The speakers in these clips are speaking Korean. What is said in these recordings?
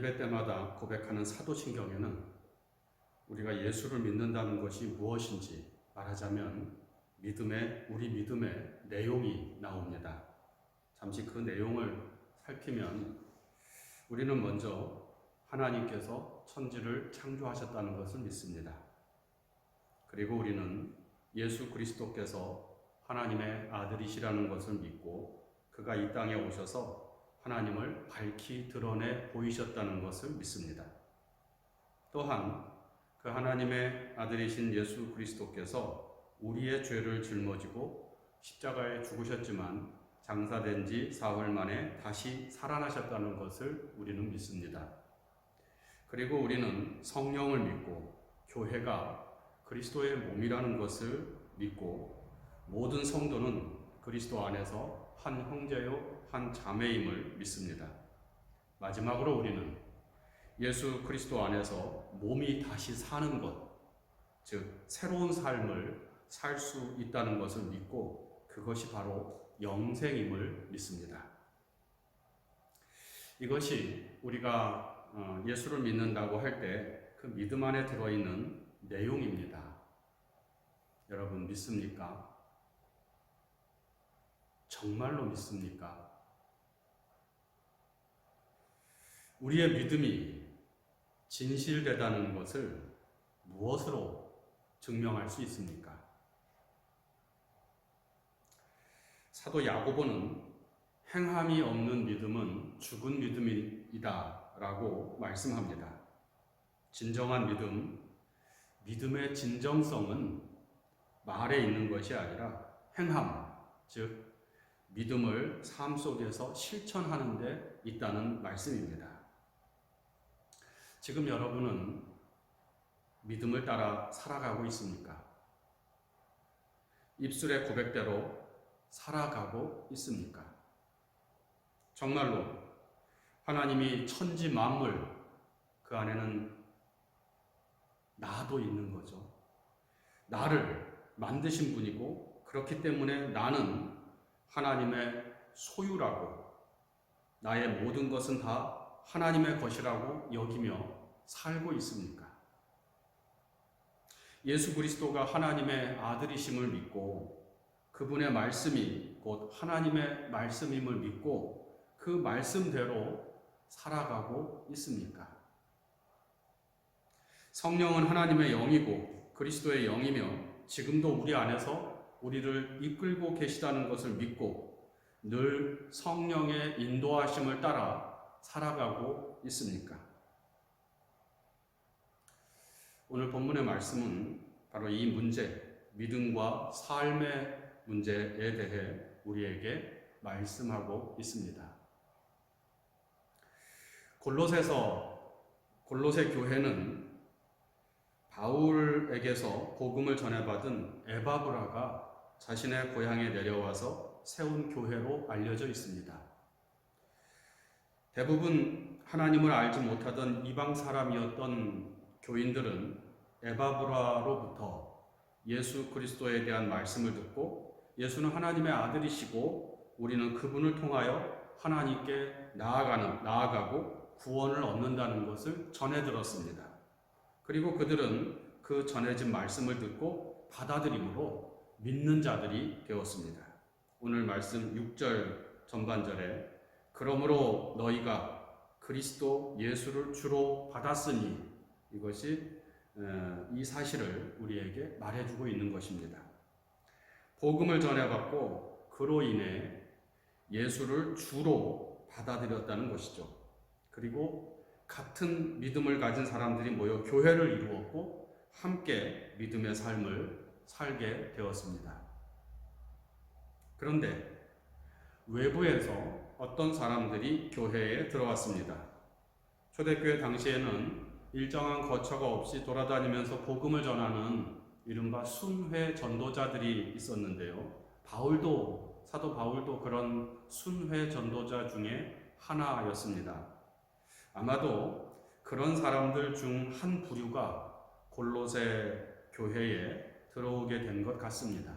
예배 때마다 고백하는 사도신경에는 우리가 예수를 믿는다는 것이 무엇인지 말하자면 우리 믿음의 내용이 나옵니다. 잠시 그 내용을 살피면 우리는 먼저 하나님께서 천지를 창조하셨다는 것을 믿습니다. 그리고 우리는 예수 그리스도께서 하나님의 아들이시라는 것을 믿고 그가 이 땅에 오셔서 하나님을 밝히 드러내 보이셨다는 것을 믿습니다. 또한 그 하나님의 아들이신 예수 그리스도께서 우리의 죄를 짊어지고 십자가에 죽으셨지만 장사된 지 사흘 만에 다시 살아나셨다는 것을 우리는 믿습니다. 그리고 우리는 성령을 믿고 교회가 그리스도의 몸이라는 것을 믿고 모든 성도는 그리스도 안에서 한 형제요 한 자매임을 믿습니다. 마지막으로 우리는 예수 그리스도 안에서 몸이 다시 사는 것, 즉 새로운 삶을 살 수 있다는 것을 믿고 그것이 바로 영생임을 믿습니다. 이것이 우리가 예수를 믿는다고 할 때 그 믿음 안에 들어있는 내용입니다. 여러분 믿습니까? 정말로 믿습니까? 우리의 믿음이 진실되다는 것을 무엇으로 증명할 수 있습니까? 사도 야고보는 행함이 없는 믿음은 죽은 믿음이다 라고 말씀합니다. 진정한 믿음의 진정성은 말에 있는 것이 아니라 행함, 즉 믿음을 삶 속에서 실천하는 데 있다는 말씀입니다. 지금 여러분은 믿음을 따라 살아가고 있습니까? 입술의 고백대로 살아가고 있습니까? 정말로 하나님이 천지 만물 그 안에는 나도 있는 거죠. 나를 만드신 분이고 그렇기 때문에 나는 하나님의 소유라고 나의 모든 것은 다 하나님의 것이라고 여기며 살고 있습니까? 예수 그리스도가 하나님의 아들이심을 믿고 그분의 말씀이 곧 하나님의 말씀임을 믿고 그 말씀대로 살아가고 있습니까? 성령은 하나님의 영이고 그리스도의 영이며 지금도 우리 안에서 우리를 이끌고 계시다는 것을 믿고 늘 성령의 인도하심을 따라 살아가고 있습니까? 오늘 본문의 말씀은 바로 이 문제, 믿음과 삶의 문제에 대해 우리에게 말씀하고 있습니다. 골로새 교회는 바울에게서 복음을 전해받은 에바브라가 자신의 고향에 내려와서 세운 교회로 알려져 있습니다. 대부분 하나님을 알지 못하던 이방 사람이었던 교인들은 에바브라로부터 예수 그리스도에 대한 말씀을 듣고 예수는 하나님의 아들이시고 우리는 그분을 통하여 하나님께 나아가고 구원을 얻는다는 것을 전해 들었습니다. 그리고 그들은 그 전해진 말씀을 듣고 받아들임으로 믿는 자들이 되었습니다. 오늘 말씀 6절 전반절에 그러므로 너희가 그리스도 예수를 주로 받았으니 이것이 이 사실을 우리에게 말해주고 있는 것입니다. 복음을 전해받고 그로 인해 예수를 주로 받아들였다는 것이죠. 그리고 같은 믿음을 가진 사람들이 모여 교회를 이루었고 함께 믿음의 삶을 살게 되었습니다. 그런데 외부에서 어떤 사람들이 교회에 들어왔습니다. 초대교회 당시에는 일정한 거처가 없이 돌아다니면서 복음을 전하는 이른바 순회 전도자들이 있었는데요. 사도 바울도 그런 순회 전도자 중에 하나였습니다. 아마도 그런 사람들 중 한 부류가 골로새 교회에 들어오게 된 것 같습니다.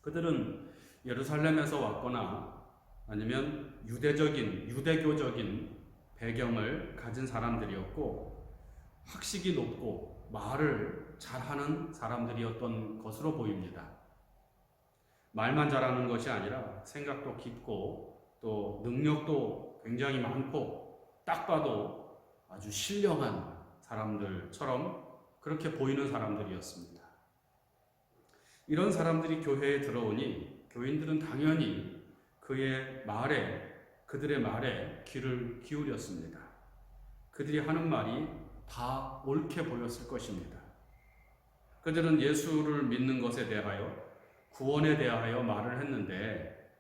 그들은 예루살렘에서 왔거나 아니면 유대교적인 배경을 가진 사람들이었고 학식이 높고 말을 잘하는 사람들이었던 것으로 보입니다. 말만 잘하는 것이 아니라 생각도 깊고 또 능력도 굉장히 많고 딱 봐도 아주 신령한 사람들처럼 그렇게 보이는 사람들이었습니다. 이런 사람들이 교회에 들어오니 교인들은 당연히 그들의 말에 귀를 기울였습니다. 그들이 하는 말이 다 옳게 보였을 것입니다. 그들은 예수를 믿는 것에 대하여, 구원에 대하여 말을 했는데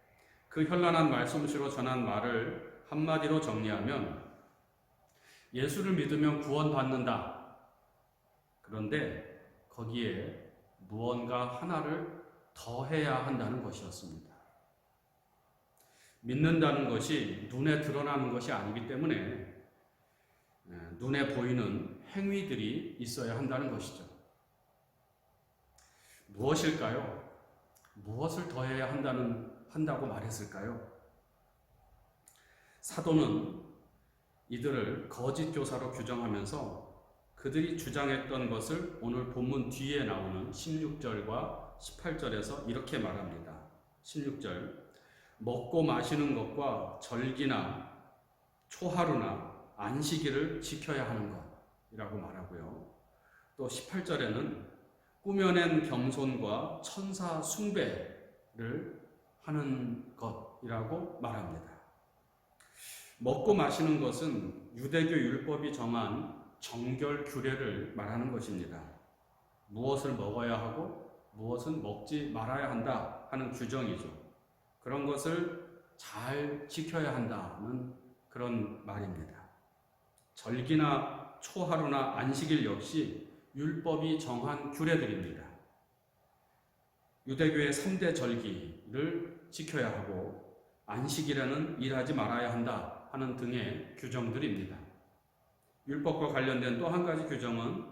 그 현란한 말솜씨로 전한 말을 한마디로 정리하면 예수를 믿으면 구원받는다. 그런데 거기에 무언가 하나를 더해야 한다는 것이었습니다. 믿는다는 것이 눈에 드러나는 것이 아니기 때문에 눈에 보이는 행위들이 있어야 한다는 것이죠. 무엇일까요? 무엇을 더해야 한다고 말했을까요? 사도는 이들을 거짓 교사로 규정하면서 그들이 주장했던 것을 오늘 본문 뒤에 나오는 16절과 18절에서 이렇게 말합니다. 16절, 먹고 마시는 것과 절기나 초하루나 안식일을 지켜야 하는 것이라고 말하고요. 또 18절에는 꾸며낸 겸손과 천사 숭배를 하는 것이라고 말합니다. 먹고 마시는 것은 유대교 율법이 정한 정결 규례를 말하는 것입니다. 무엇을 먹어야 하고 무엇은 먹지 말아야 한다 하는 규정이죠. 그런 것을 잘 지켜야 한다는 그런 말입니다. 절기나 초하루나 안식일 역시 율법이 정한 규례들입니다. 유대교의 3대 절기를 지켜야 하고 안식일에는 일하지 말아야 한다 하는 등의 규정들입니다. 율법과 관련된 또 한 가지 규정은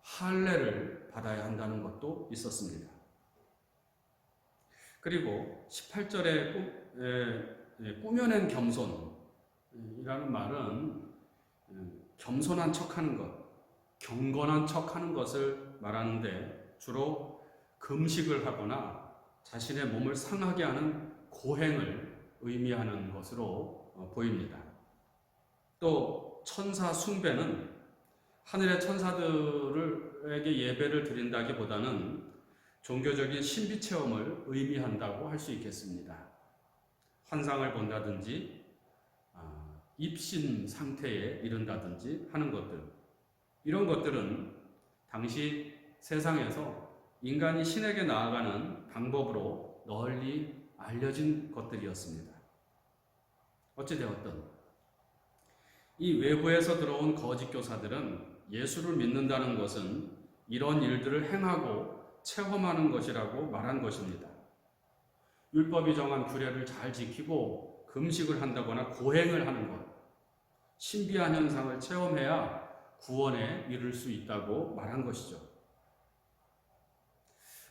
할례를 받아야 한다는 것도 있었습니다. 그리고 18절에 꾸며낸 겸손이라는 말은 겸손한 척하는 것, 경건한 척하는 것을 말하는데 주로 금식을 하거나 자신의 몸을 상하게 하는 고행을 의미하는 것으로 보입니다. 또 천사 숭배는 하늘의 천사들에게 예배를 드린다기보다는 종교적인 신비 체험을 의미한다고 할 수 있겠습니다. 환상을 본다든지 입신 상태에 이른다든지 하는 것들, 이런 것들은 당시 세상에서 인간이 신에게 나아가는 방법으로 널리 알려진 것들이었습니다. 어찌되었든 이 외부에서 들어온 거짓 교사들은 예수를 믿는다는 것은 이런 일들을 행하고 체험하는 것이라고 말한 것입니다. 율법이 정한 규례를 잘 지키고 금식을 한다거나 고행을 하는 것, 신비한 현상을 체험해야 구원에 이를 수 있다고 말한 것이죠.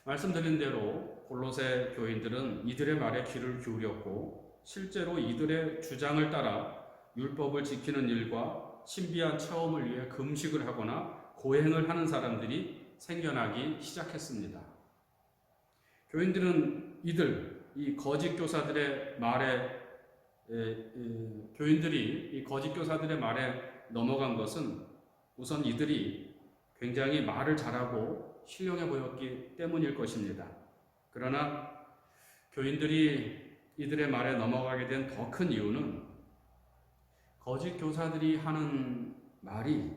말씀드린 대로 골로새 교인들은 이들의 말에 귀를 기울였고 실제로 이들의 주장을 따라 율법을 지키는 일과 신비한 체험을 위해 금식을 하거나 고행을 하는 사람들이 생겨나기 시작했습니다. 교인들은 이 거짓 교사들의 말에 교인들이 이 거짓 교사들의 말에 넘어간 것은 우선 이들이 굉장히 말을 잘하고 신령해 보였기 때문일 것입니다. 그러나 교인들이 이들의 말에 넘어가게 된 더 큰 이유는 거짓 교사들이 하는 말이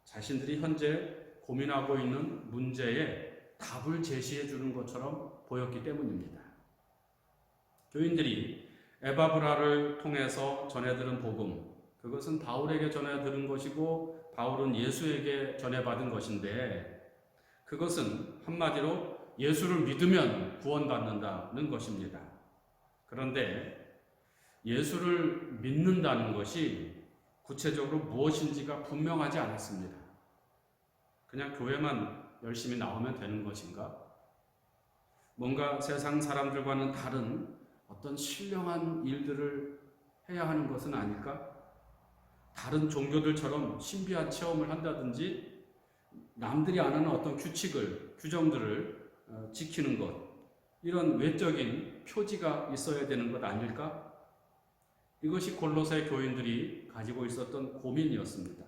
자신들이 현재 고민하고 있는 문제에 답을 제시해 주는 것처럼 보였기 때문입니다. 교인들이 에바브라를 통해서 전해들은 복음, 그것은 바울에게 전해들은 것이고 바울은 예수에게 전해받은 것인데 그것은 한마디로 예수를 믿으면 구원받는다는 것입니다. 그런데 예수를 믿는다는 것이 구체적으로 무엇인지가 분명하지 않았습니다. 그냥 교회만 열심히 나오면 되는 것인가? 뭔가 세상 사람들과는 다른 어떤 신령한 일들을 해야 하는 것은 아닐까? 다른 종교들처럼 신비한 체험을 한다든지 남들이 안 하는 어떤 규정들을 지키는 것, 이런 외적인 표지가 있어야 되는 것 아닐까? 이것이 골로새 교인들이 가지고 있었던 고민이었습니다.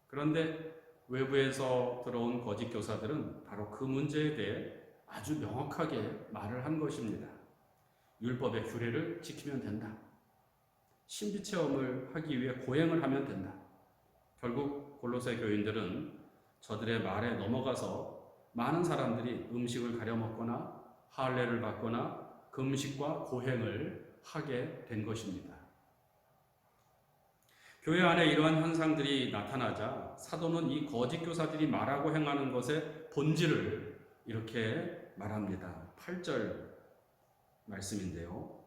그런데 외부에서 들어온 거짓 교사들은 바로 그 문제에 대해 아주 명확하게 말을 한 것입니다. 율법의 규례를 지키면 된다. 신비 체험을 하기 위해 고행을 하면 된다. 결국 골로새 교인들은 저들의 말에 넘어가서 많은 사람들이 음식을 가려 먹거나 할례를 받거나 금식과 고행을 하게 된 것입니다. 교회 안에 이러한 현상들이 나타나자 사도는 이 거짓 교사들이 말하고 행하는 것의 본질을 이렇게 말합니다. 8절 말씀인데요.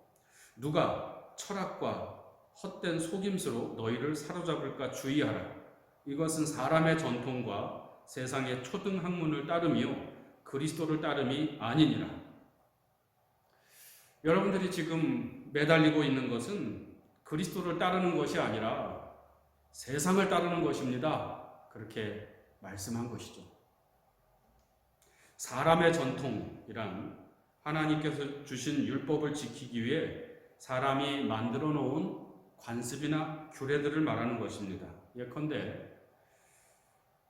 누가 철학과 헛된 속임수로 너희를 사로잡을까 주의하라. 이것은 사람의 전통과 세상의 초등학문을 따름이요 그리스도를 따름이 아니니라. 여러분들이 지금 매달리고 있는 것은 그리스도를 따르는 것이 아니라 세상을 따르는 것입니다. 그렇게 말씀한 것이죠. 사람의 전통이란 하나님께서 주신 율법을 지키기 위해 사람이 만들어 놓은 관습이나 규례들을 말하는 것입니다. 예컨대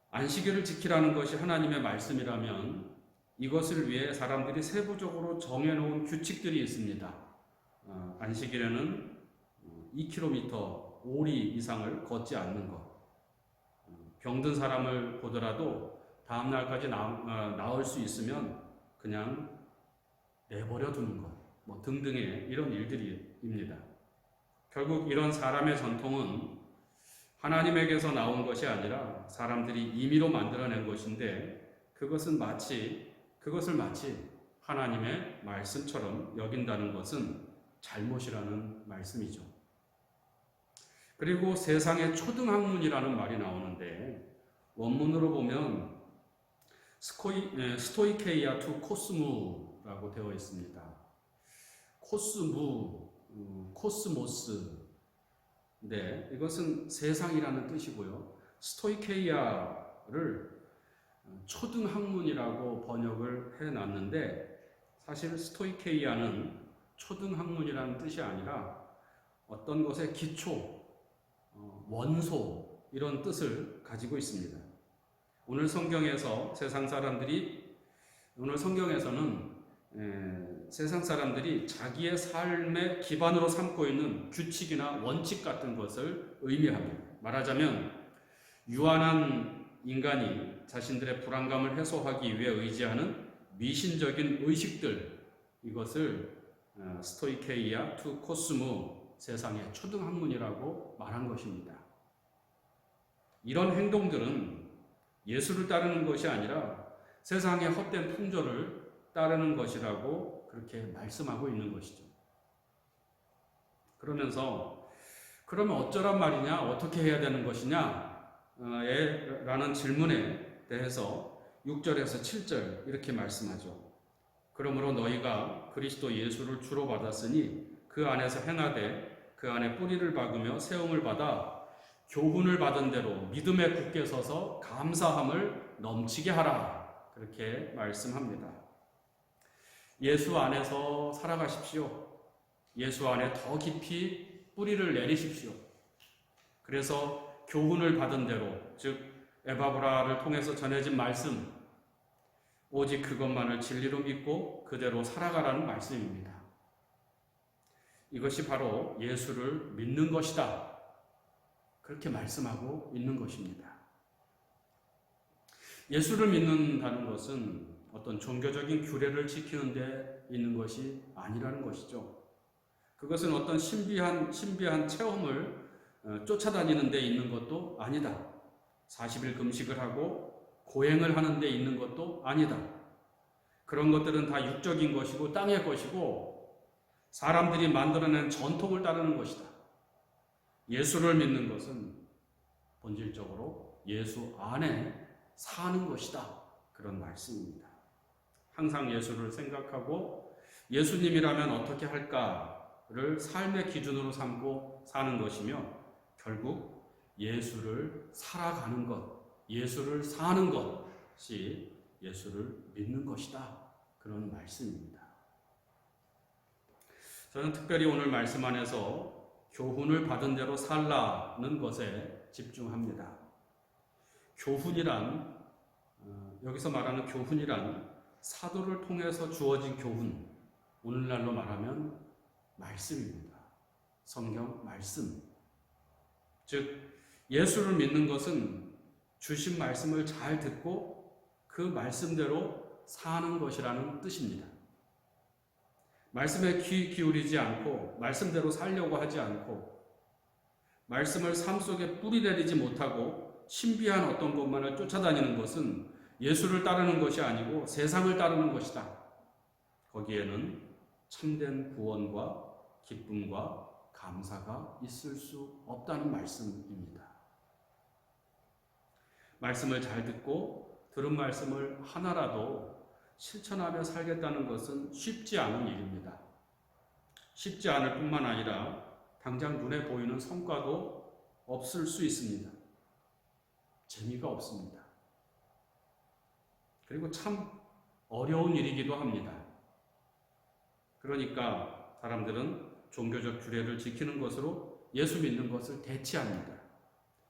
안식일을 지키라는 것이 하나님의 말씀이라면 이것을 위해 사람들이 세부적으로 정해놓은 규칙들이 있습니다. 안식일에는 2km 오리 이상을 걷지 않는 것, 병든 사람을 보더라도 다음 날까지 나을 수 있으면 그냥 내버려 두는 것, 등등의 이런 일들입니다. 결국 이런 사람의 전통은 하나님에게서 나온 것이 아니라 사람들이 임의로 만들어낸 것인데 그것을 마치 하나님의 말씀처럼 여긴다는 것은 잘못이라는 말씀이죠. 그리고 세상의 초등학문이라는 말이 나오는데 원문으로 보면 스토이케이아 투 코스무라고 되어 있습니다. 코스모스. 네, 이것은 세상이라는 뜻이고요. 스토이케이아를 초등학문이라고 번역을 해놨는데 사실 스토이케이아는 초등학문이라는 뜻이 아니라 어떤 것의 기초, 원소 이런 뜻을 가지고 있습니다. 오늘 성경에서는 세상 사람들이 자기의 삶의 기반으로 삼고 있는 규칙이나 원칙 같은 것을 의미합니다. 말하자면 유한한 인간이 자신들의 불안감을 해소하기 위해 의지하는 미신적인 의식들, 이것을 스토이케이아 투 코스무, 세상의 초등학문이라고 말한 것입니다. 이런 행동들은 예수를 따르는 것이 아니라 세상의 헛된 풍조를 따르는 것이라고 그렇게 말씀하고 있는 것이죠. 그러면서 그러면 어쩌란 말이냐, 어떻게 해야 되는 것이냐 라는 질문에 대해서 6절에서 7절 이렇게 말씀하죠. 그러므로 너희가 그리스도 예수를 주로 받았으니 그 안에서 행하되 그 안에 뿌리를 박으며 세움을 받아 교훈을 받은 대로 믿음에 굳게 서서 감사함을 넘치게 하라. 그렇게 말씀합니다. 예수 안에서 살아가십시오. 예수 안에 더 깊이 뿌리를 내리십시오. 그래서 교훈을 받은 대로, 즉 에바브라를 통해서 전해진 말씀, 오직 그것만을 진리로 믿고 그대로 살아가라는 말씀입니다. 이것이 바로 예수를 믿는 것이다. 그렇게 말씀하고 있는 것입니다. 예수를 믿는다는 것은 어떤 종교적인 규례를 지키는 데 있는 것이 아니라는 것이죠. 그것은 어떤 신비한 체험을 쫓아다니는 데 있는 것도 아니다. 40일 금식을 하고 고행을 하는 데 있는 것도 아니다. 그런 것들은 다 육적인 것이고 땅의 것이고 사람들이 만들어낸 전통을 따르는 것이다. 예수를 믿는 것은 본질적으로 예수 안에 사는 것이다. 그런 말씀입니다. 항상 예수를 생각하고 예수님이라면 어떻게 할까를 삶의 기준으로 삼고 사는 것이며 결국 예수를 살아가는 것, 예수를 사는 것이 예수를 믿는 것이다. 그런 말씀입니다. 저는 특별히 오늘 말씀 안에서 교훈을 받은 대로 살라는 것에 집중합니다. 교훈이란, 여기서 말하는 교훈이란 사도를 통해서 주어진 교훈, 오늘날로 말하면 말씀입니다. 성경 말씀. 즉 예수를 믿는 것은 주신 말씀을 잘 듣고 그 말씀대로 사는 것이라는 뜻입니다. 말씀에 귀 기울이지 않고 말씀대로 살려고 하지 않고 말씀을 삶 속에 뿌리 내리지 못하고 신비한 어떤 것만을 쫓아다니는 것은 예수를 따르는 것이 아니고 세상을 따르는 것이다. 거기에는 참된 구원과 기쁨과 감사가 있을 수 없다는 말씀입니다. 말씀을 잘 듣고 들은 말씀을 하나라도 실천하며 살겠다는 것은 쉽지 않은 일입니다. 쉽지 않을 뿐만 아니라 당장 눈에 보이는 성과도 없을 수 있습니다. 재미가 없습니다. 그리고 참 어려운 일이기도 합니다. 그러니까 사람들은 종교적 규례를 지키는 것으로 예수 믿는 것을 대체합니다.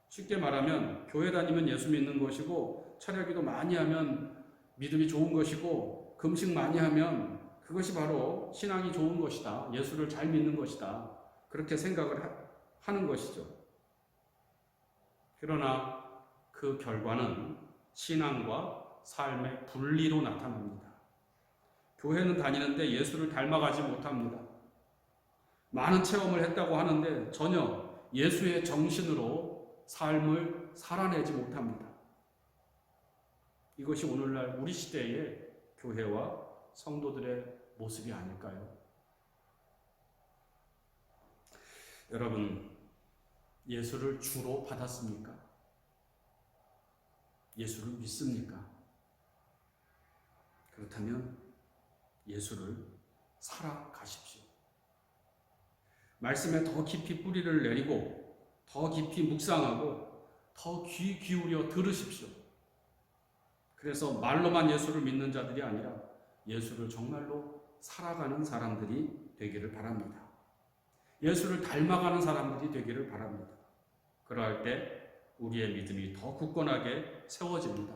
쉽게 말하면 교회 다니면 예수 믿는 것이고 철야기도 많이 하면 믿음이 좋은 것이고 금식 많이 하면 그것이 바로 신앙이 좋은 것이다. 예수를 잘 믿는 것이다. 그렇게 생각을 하는 것이죠. 그러나 그 결과는 신앙과 삶의 분리로 나타납니다. 교회는 다니는데 예수를 닮아가지 못합니다. 많은 체험을 했다고 하는데 전혀 예수의 정신으로 삶을 살아내지 못합니다. 이것이 오늘날 우리 시대의 교회와 성도들의 모습이 아닐까요? 여러분, 예수를 주로 받았습니까? 예수를 믿습니까? 그렇다면 예수를 살아가십시오. 말씀에 더 깊이 뿌리를 내리고 더 깊이 묵상하고 더 귀 기울여 들으십시오. 그래서 말로만 예수를 믿는 자들이 아니라 예수를 정말로 살아가는 사람들이 되기를 바랍니다. 예수를 닮아가는 사람들이 되기를 바랍니다. 그러할 때 우리의 믿음이 더 굳건하게 세워집니다.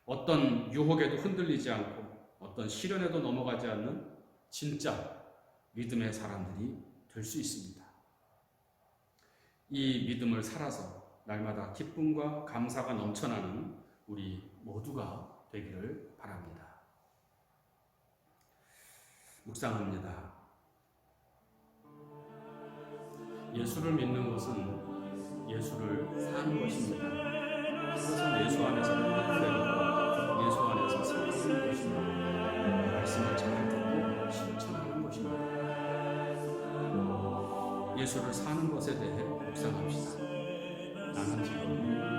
어떤 유혹에도 흔들리지 않고 어떤 시련에도 넘어가지 않는 진짜 믿음의 사람들이 될 수 있습니다. 이 믿음을 살아서 날마다 기쁨과 감사가 넘쳐나는 우리 모두가 되기를 바랍니다. 묵상합니다. 예수를 믿는 것은 예수를 사는 것입니다. 그것은 예수 안에서 행복되고 예수 안에서 살아가는 것입니다. 말씀을 잘 듣고 실천하는 것입니다. 예수를 사는 것에 대해 묵상합시다. 나는 지금